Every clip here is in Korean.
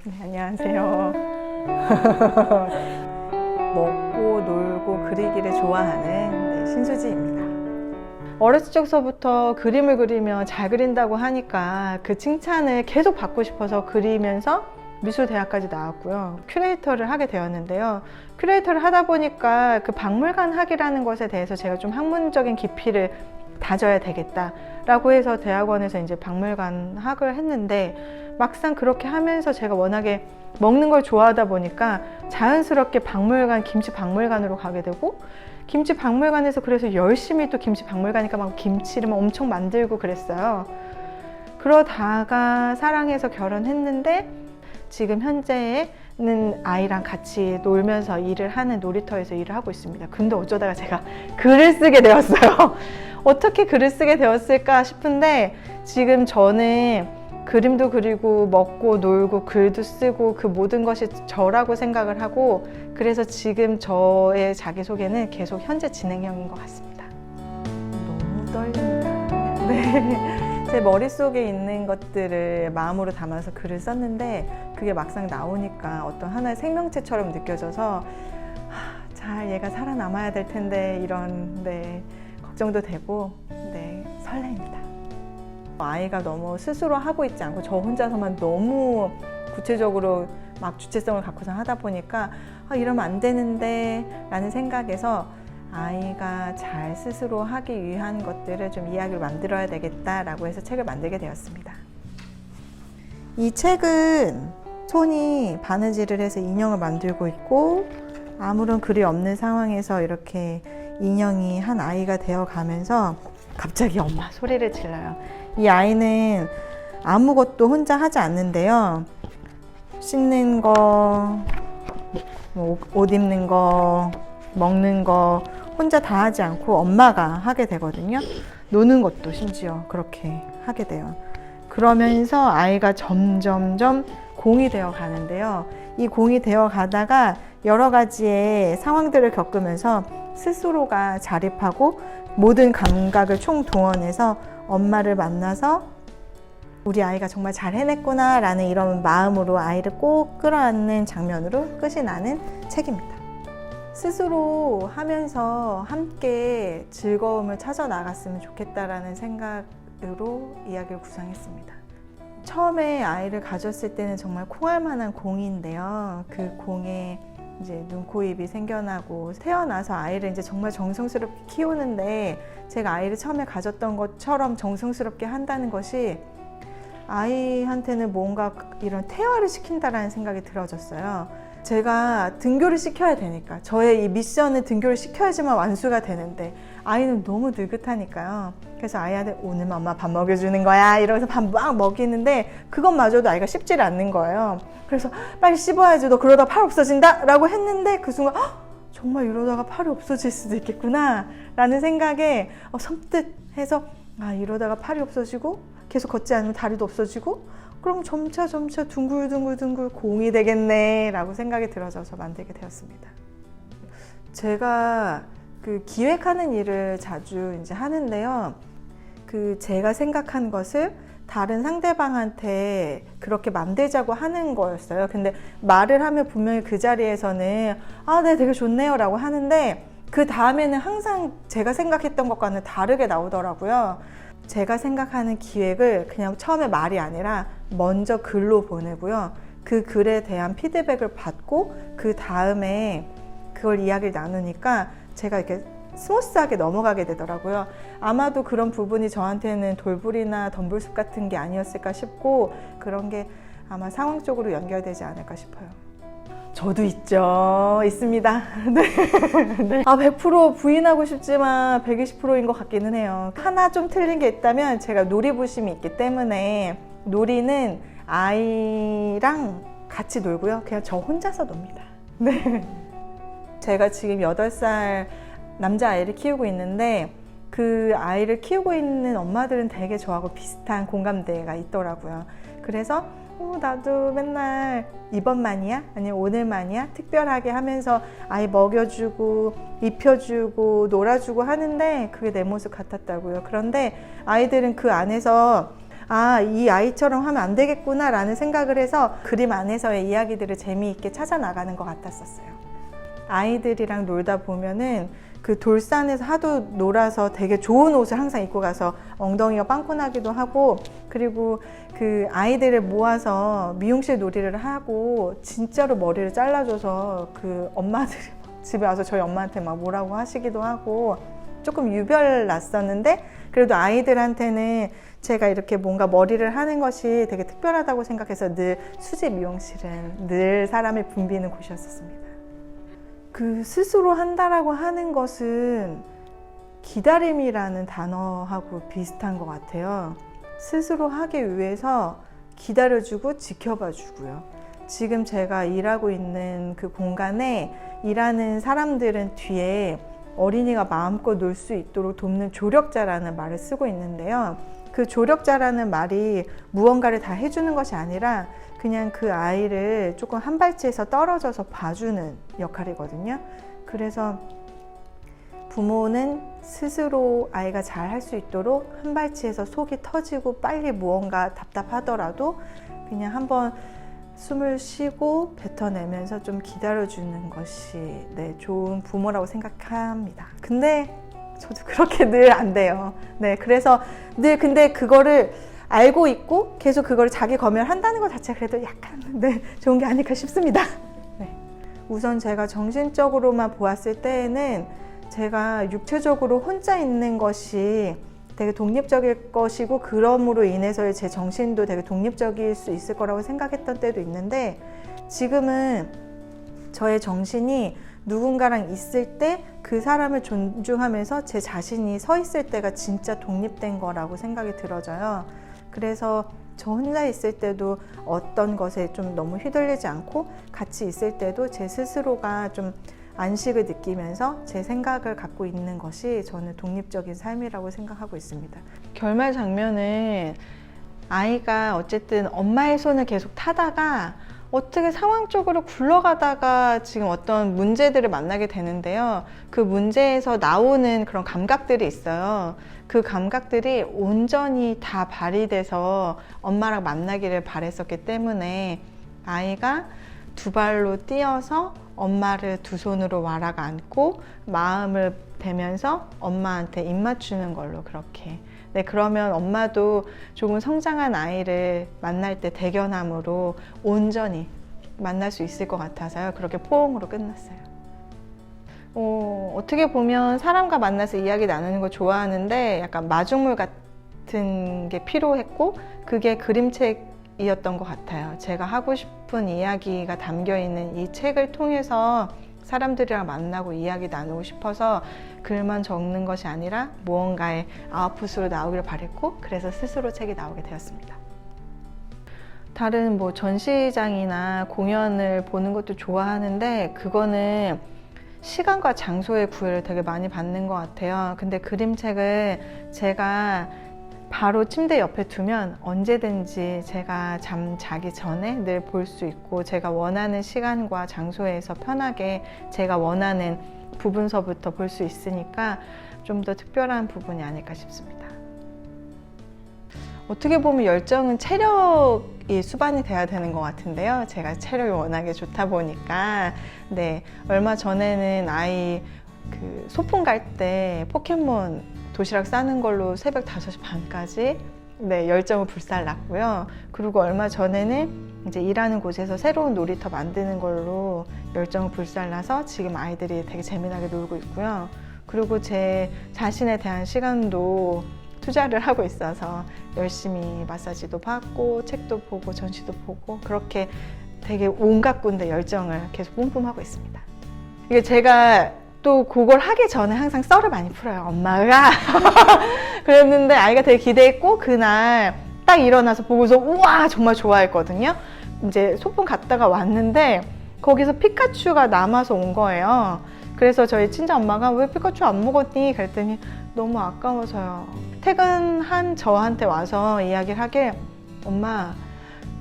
네, 안녕하세요. 먹고 놀고 그리기를 좋아하는 신수지입니다. 어렸을 적서부터 그림을 그리며 잘 그린다고 하니까 그 칭찬을 계속 받고 싶어서 그리면서 미술대학까지 나왔고요. 큐레이터를 하게 되었는데요. 큐레이터를 하다 보니까 그 박물관 학이라는 것에 대해서 제가 좀 학문적인 깊이를 다져야 되겠다라고 해서 대학원에서 이제 박물관 학을 했는데, 막상 그렇게 하면서 제가 워낙에 먹는 걸 좋아하다 보니까 자연스럽게 김치 박물관으로 가게 되고, 김치 박물관에서 그래서 열심히 또 김치 박물관이니까 막 김치를 엄청 만들고 그랬어요. 그러다가 사랑해서 결혼했는데, 지금 현재는 아이랑 같이 놀면서 일을 하는 놀이터에서 일을 하고 있습니다. 근데 어쩌다가 제가 글을 쓰게 되었어요. 어떻게 글을 쓰게 되었을까 싶은데, 지금 저는 그림도 그리고 먹고 놀고 글도 쓰고 그 모든 것이 저라고 생각을 하고, 그래서 지금 저의 자기소개는 계속 현재 진행형인 것 같습니다. 너무 떨립니다. 네. 제 머릿속에 있는 것들을 마음으로 담아서 글을 썼는데, 그게 막상 나오니까 어떤 하나의 생명체처럼 느껴져서 잘 얘가 살아남아야 될 텐데 이런 걱정도 되고 설레입니다. 아이가 너무 스스로 하고 있지 않고 저 혼자서만 너무 구체적으로 막 주체성을 갖고서 하다 보니까 이러면 안 되는데 라는 생각에서 아이가 잘 스스로 하기 위한 것들을 좀 이야기를 만들어야 되겠다라고 해서 책을 만들게 되었습니다. 이 책은 손이 바느질을 해서 인형을 만들고 있고, 아무런 글이 없는 상황에서 이렇게 인형이 한 아이가 되어 가면서 갑자기 엄마 소리를 질러요. 이 아이는 아무것도 혼자 하지 않는데요. 씻는 거, 옷 입는 거, 먹는 거 혼자 다 하지 않고 엄마가 하게 되거든요. 노는 것도 심지어 그렇게 하게 돼요. 그러면서 아이가 점점점 공이 되어 가는데요. 이 공이 되어 가다가 여러 가지의 상황들을 겪으면서 스스로가 자립하고 모든 감각을 총동원해서 엄마를 만나서 우리 아이가 정말 잘 해냈구나 라는 이런 마음으로 아이를 꼭 끌어안는 장면으로 끝이 나는 책입니다. 스스로 하면서 함께 즐거움을 찾아 나갔으면 좋겠다라는 생각으로 이야기를 구상했습니다. 처음에 아이를 가졌을 때는 정말 콩알만한 공인데요. 그 공에 이제 눈, 코, 입이 생겨나고 태어나서 아이를 이제 정말 정성스럽게 키우는데, 제가 아이를 처음에 가졌던 것처럼 정성스럽게 한다는 것이 아이한테는 뭔가 이런 태화를 시킨다라는 생각이 들어졌어요. 제가 등교를 시켜야 되니까, 저의 이 미션은 등교를 시켜야지만 완수가 되는데 아이는 너무 느긋하니까요. 그래서 아이한테 오늘 엄마 밥 먹여주는 거야 이러면서 밥 막 먹이는데 그것마저도 아이가 씹질 않는 거예요. 그래서 빨리 씹어야지, 너 그러다 팔 없어진다 라고 했는데 그 순간 정말 이러다가 팔이 없어질 수도 있겠구나 라는 생각에 섬뜩 해서 이러다가 팔이 없어지고 계속 걷지 않으면 다리도 없어지고 그럼 점차 둥글둥글 공이 되겠네 라고 생각이 들어져서 만들게 되었습니다. 제가 그 기획하는 일을 자주 이제 하는데요. 그 제가 생각한 것을 다른 상대방한테 그렇게 만들자고 하는 거였어요. 근데 말을 하면 분명히 그 자리에서는 네, 되게 좋네요 라고 하는데, 그 다음에는 항상 제가 생각했던 것과는 다르게 나오더라고요. 제가 생각하는 기획을 그냥 처음에 말이 아니라 먼저 글로 보내고요. 그 글에 대한 피드백을 받고 그 다음에 그걸 이야기를 나누니까 제가 이렇게 스무스하게 넘어가게 되더라고요. 아마도 그런 부분이 저한테는 돌불이나 덤불숲 같은 게 아니었을까 싶고, 그런 게 아마 상황적으로 연결되지 않을까 싶어요. 저도 있습니다. 네. 100% 부인하고 싶지만 120%인 것 같기는 해요. 하나 좀 틀린 게 있다면 제가 놀이부심이 있기 때문에 놀이는 아이랑 같이 놀고요. 그냥 저 혼자서 놉니다. 네. 제가 지금 8살 남자아이를 키우고 있는데, 그 아이를 키우고 있는 엄마들은 되게 저하고 비슷한 공감대가 있더라고요. 그래서 나도 맨날 이번만이야? 아니면 오늘만이야? 특별하게 하면서 아이 먹여주고 입혀주고 놀아주고 하는데 그게 내 모습 같았다고요. 그런데 아이들은 그 안에서 아, 이 아이처럼 하면 안 되겠구나 라는 생각을 해서 그림 안에서의 이야기들을 재미있게 찾아 나가는 것 같았었어요. 아이들이랑 놀다 보면은 그 돌산에서 하도 놀아서 되게 좋은 옷을 항상 입고 가서 엉덩이가 빵꾸 나기도 하고, 그리고 그 아이들을 모아서 미용실 놀이를 하고 진짜로 머리를 잘라줘서 그 엄마들이 집에 와서 저희 엄마한테 막 뭐라고 하시기도 하고 조금 유별 났었는데, 그래도 아이들한테는 제가 이렇게 뭔가 머리를 하는 것이 되게 특별하다고 생각해서 늘 수지 미용실은 늘 사람이 붐비는 곳이었습니다. 그 스스로 한다라고 하는 것은 기다림이라는 단어하고 비슷한 것 같아요. 스스로 하기 위해서 기다려주고 지켜봐주고요. 지금 제가 일하고 있는 그 공간에 일하는 사람들은 뒤에 어린이가 마음껏 놀 수 있도록 돕는 조력자라는 말을 쓰고 있는데요. 그 조력자라는 말이 무언가를 다 해주는 것이 아니라 그냥 그 아이를 조금 한 발치에서 떨어져서 봐주는 역할이거든요. 그래서 부모는 스스로 아이가 잘 할 수 있도록 한 발치에서 속이 터지고 빨리 무언가 답답하더라도 그냥 한번 숨을 쉬고 뱉어내면서 좀 기다려주는 것이 좋은 부모라고 생각합니다. 근데 저도 그렇게 늘 안 돼요. 그래서 늘 근데 그거를 알고 있고 계속 그걸 자기 검열을 한다는 것 자체가 그래도 약간 좋은 게 아닐까 싶습니다. 우선 제가 정신적으로만 보았을 때에는 제가 육체적으로 혼자 있는 것이 되게 독립적일 것이고, 그럼으로 인해서 제 정신도 되게 독립적일 수 있을 거라고 생각했던 때도 있는데, 지금은 저의 정신이 누군가랑 있을 때 그 사람을 존중하면서 제 자신이 서 있을 때가 진짜 독립된 거라고 생각이 들어져요. 그래서 저 혼자 있을 때도 어떤 것에 좀 너무 휘둘리지 않고, 같이 있을 때도 제 스스로가 좀 안식을 느끼면서 제 생각을 갖고 있는 것이 저는 독립적인 삶이라고 생각하고 있습니다. 결말 장면은 아이가 어쨌든 엄마의 손을 계속 타다가 어떻게 상황적으로 굴러가다가 지금 어떤 문제들을 만나게 되는데요. 그 문제에서 나오는 그런 감각들이 있어요. 그 감각들이 온전히 다 발휘돼서 엄마랑 만나기를 바랬었기 때문에 아이가 두 발로 뛰어서 엄마를 두 손으로 와락 안고 마음을 대면서 엄마한테 입 맞추는 걸로 그렇게. 그러면 엄마도 조금 성장한 아이를 만날 때 대견함으로 온전히 만날 수 있을 것 같아서요. 그렇게 포옹으로 끝났어요. 어떻게 보면 사람과 만나서 이야기 나누는 거 좋아하는데 약간 마중물 같은 게 필요했고, 그게 그림책이었던 것 같아요. 제가 하고 싶은 이야기가 담겨있는 이 책을 통해서 사람들이랑 만나고 이야기 나누고 싶어서 글만 적는 것이 아니라 무언가의 아웃풋으로 나오기를 바랬고, 그래서 스스로 책이 나오게 되었습니다. 다른 뭐 전시장이나 공연을 보는 것도 좋아하는데 그거는 시간과 장소의 구애를 되게 많이 받는 것 같아요. 근데 그림책을 제가 바로 침대 옆에 두면 언제든지 제가 잠 자기 전에 늘 볼 수 있고, 제가 원하는 시간과 장소에서 편하게 제가 원하는 부분서부터 볼 수 있으니까 좀 더 특별한 부분이 아닐까 싶습니다. 어떻게 보면 열정은 체력이 수반이 돼야 되는 것 같은데요. 제가 체력이 워낙에 좋다 보니까 얼마 전에는 아이 그 소풍 갈 때 포켓몬 도시락 싸는 걸로 새벽 5시 반까지 열정을 불살랐고요. 그리고 얼마 전에는 이제 일하는 곳에서 새로운 놀이터 만드는 걸로 열정을 불살라서 지금 아이들이 되게 재미나게 놀고 있고요. 그리고 제 자신에 대한 시간도 투자를 하고 있어서 열심히 마사지도 받고 책도 보고 전시도 보고 그렇게 되게 온갖 군데 열정을 계속 뿜뿜하고 있습니다. 이게 제가 또 그걸 하기 전에 항상 썰을 많이 풀어요, 엄마가. 그랬는데 아이가 되게 기대했고, 그날 딱 일어나서 보고서 우와 정말 좋아했거든요. 이제 소풍 갔다가 왔는데 거기서 피카츄가 남아서 온 거예요. 그래서 저희 친정엄마가 왜 피카츄 안 먹었니? 그랬더니 너무 아까워서요. 퇴근한 저한테 와서 이야기를 하길, 엄마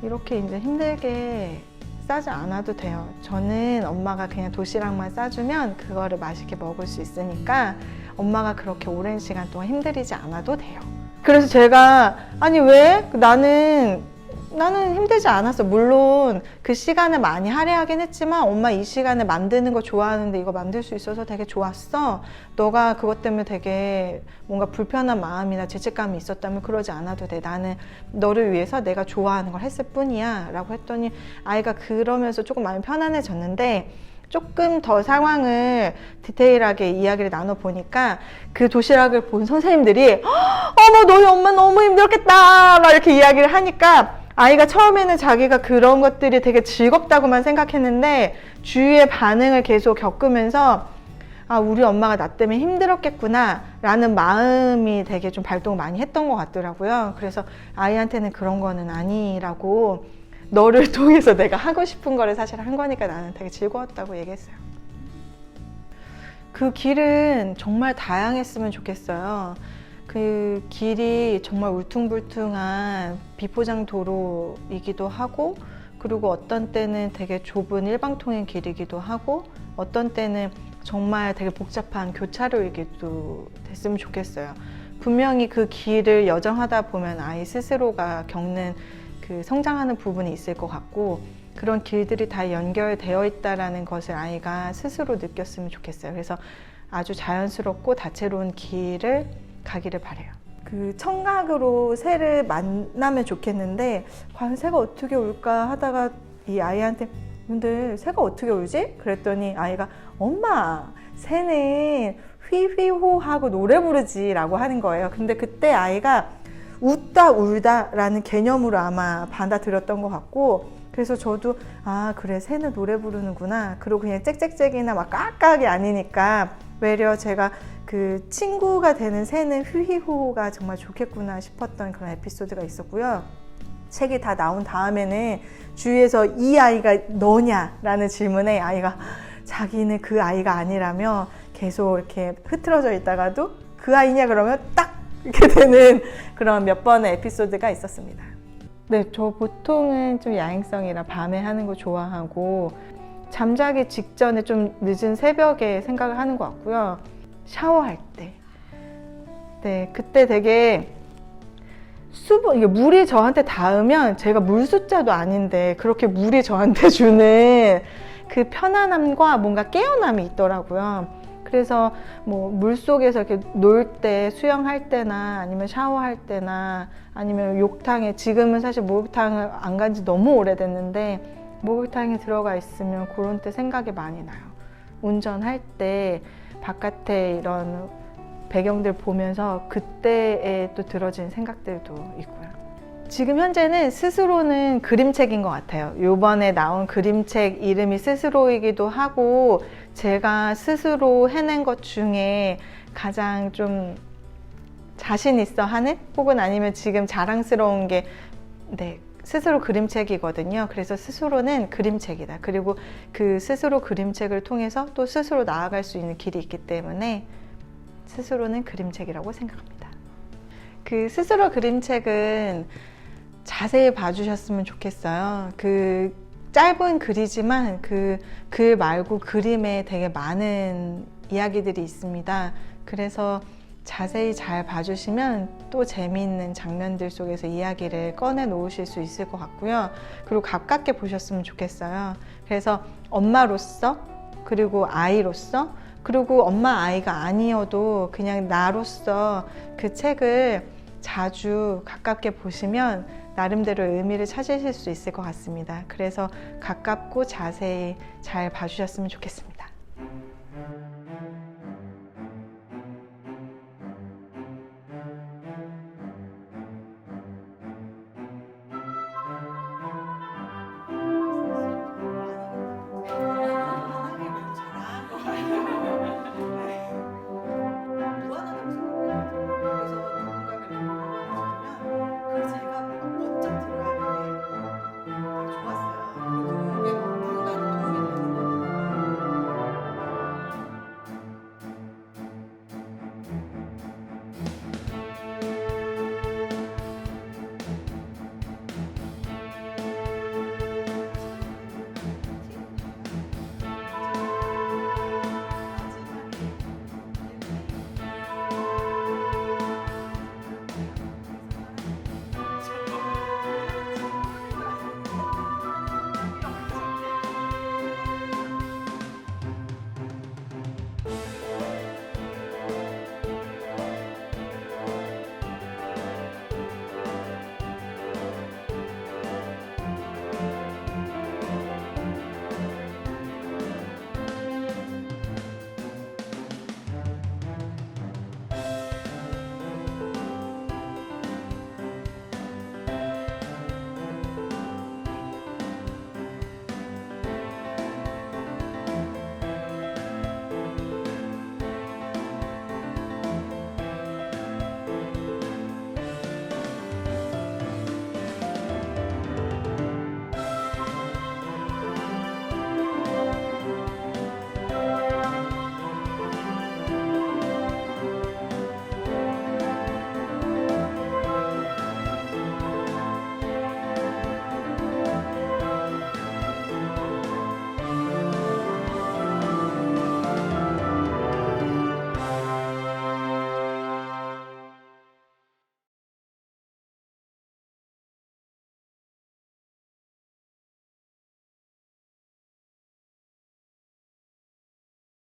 이렇게 이제 힘들게 싸지 않아도 돼요. 저는 엄마가 그냥 도시락만 싸주면 그거를 맛있게 먹을 수 있으니까 엄마가 그렇게 오랜 시간 동안 힘들이지 않아도 돼요. 그래서 제가 아니 왜? 나는 힘들지 않았어. 물론 그 시간을 많이 할애하긴 했지만 엄마 이 시간에 만드는 거 좋아하는데 이거 만들 수 있어서 되게 좋았어. 너가 그것 때문에 되게 뭔가 불편한 마음이나 죄책감이 있었다면 그러지 않아도 돼. 나는 너를 위해서 내가 좋아하는 걸 했을 뿐이야 라고 했더니 아이가 그러면서 조금 마음이 편안해졌는데, 조금 더 상황을 디테일하게 이야기를 나눠보니까 그 도시락을 본 선생님들이 어머 너희 엄마 너무 힘들었겠다 막 이렇게 이야기를 하니까 아이가 처음에는 자기가 그런 것들이 되게 즐겁다고만 생각했는데 주위의 반응을 계속 겪으면서 아, 우리 엄마가 나 때문에 힘들었겠구나 라는 마음이 되게 좀 발동을 많이 했던 것 같더라고요. 그래서 아이한테는 그런 거는 아니라고, 너를 통해서 내가 하고 싶은 거를 사실 한 거니까 나는 되게 즐거웠다고 얘기했어요. 그 길은 정말 다양했으면 좋겠어요. 그 길이 정말 울퉁불퉁한 비포장 도로이기도 하고, 그리고 어떤 때는 되게 좁은 일방통행 길이기도 하고, 어떤 때는 정말 되게 복잡한 교차로이기도 됐으면 좋겠어요. 분명히 그 길을 여정하다 보면 아이 스스로가 겪는 그 성장하는 부분이 있을 것 같고, 그런 길들이 다 연결되어 있다는 것을 아이가 스스로 느꼈으면 좋겠어요. 그래서 아주 자연스럽고 다채로운 길을 가기를 바래요. 그 청각으로 새를 만나면 좋겠는데 과연 새가 어떻게 울까 하다가 이 아이한테 근데 새가 어떻게 울지? 그랬더니 아이가 엄마 새는 휘휘호 하고 노래 부르지 라고 하는 거예요. 근데 그때 아이가 웃다 울다 라는 개념으로 아마 받아들였던 것 같고, 그래서 저도 아 그래 새는 노래 부르는구나, 그리고 그냥 짹짹짹이나 막 까까하게 아니니까 외려 제가 그 친구가 되는 새는 휘휘호가 정말 좋겠구나 싶었던 그런 에피소드가 있었고요. 책이 다 나온 다음에는 주위에서 이 아이가 너냐 라는 질문에 아이가 자기는 그 아이가 아니라며 계속 이렇게 흐트러져 있다가도 그 아이냐 그러면 딱 이렇게 되는 그런 몇 번의 에피소드가 있었습니다. 네, 저 보통은 좀 야행성이라 밤에 하는 거 좋아하고 잠자기 직전에 좀 늦은 새벽에 생각을 하는 것 같고요. 샤워할 때, 네, 그때 되게 수분, 이게 물이 저한테 닿으면 제가 물 숫자도 아닌데 그렇게 물이 저한테 주는 그 편안함과 뭔가 깨어남이 있더라고요. 그래서 뭐 물속에서 이렇게 놀 때, 수영할 때나 아니면 샤워할 때나 아니면 욕탕에, 지금은 사실 목욕탕을 안 간 지 너무 오래됐는데 목욕탕에 들어가 있으면 그런 때 생각이 많이 나요. 운전할 때 바깥에 이런 배경들 보면서 그때에 또 들어진 생각들도 있고요. 지금 현재는 스스로는 그림책인 것 같아요. 요번에 나온 그림책 이름이 스스로이기도 하고, 제가 스스로 해낸 것 중에 가장 좀 자신 있어 하는, 혹은 아니면 지금 자랑스러운 게 네, 스스로 그림책이거든요. 그래서 스스로는 그림책이다. 그리고 그 스스로 그림책을 통해서 또 스스로 나아갈 수 있는 길이 있기 때문에 스스로는 그림책이라고 생각합니다. 그 스스로 그림책은 자세히 봐주셨으면 좋겠어요. 그 짧은 글이지만 그 글 말고 그림에 되게 많은 이야기들이 있습니다. 그래서 자세히 잘 봐주시면 또 재미있는 장면들 속에서 이야기를 꺼내 놓으실 수 있을 것 같고요. 그리고 가깝게 보셨으면 좋겠어요. 그래서 엄마로서, 그리고 아이로서, 그리고 엄마 아이가 아니어도 그냥 나로서 그 책을 자주 가깝게 보시면 나름대로 의미를 찾으실 수 있을 것 같습니다. 그래서 가깝고 자세히 잘 봐주셨으면 좋겠습니다.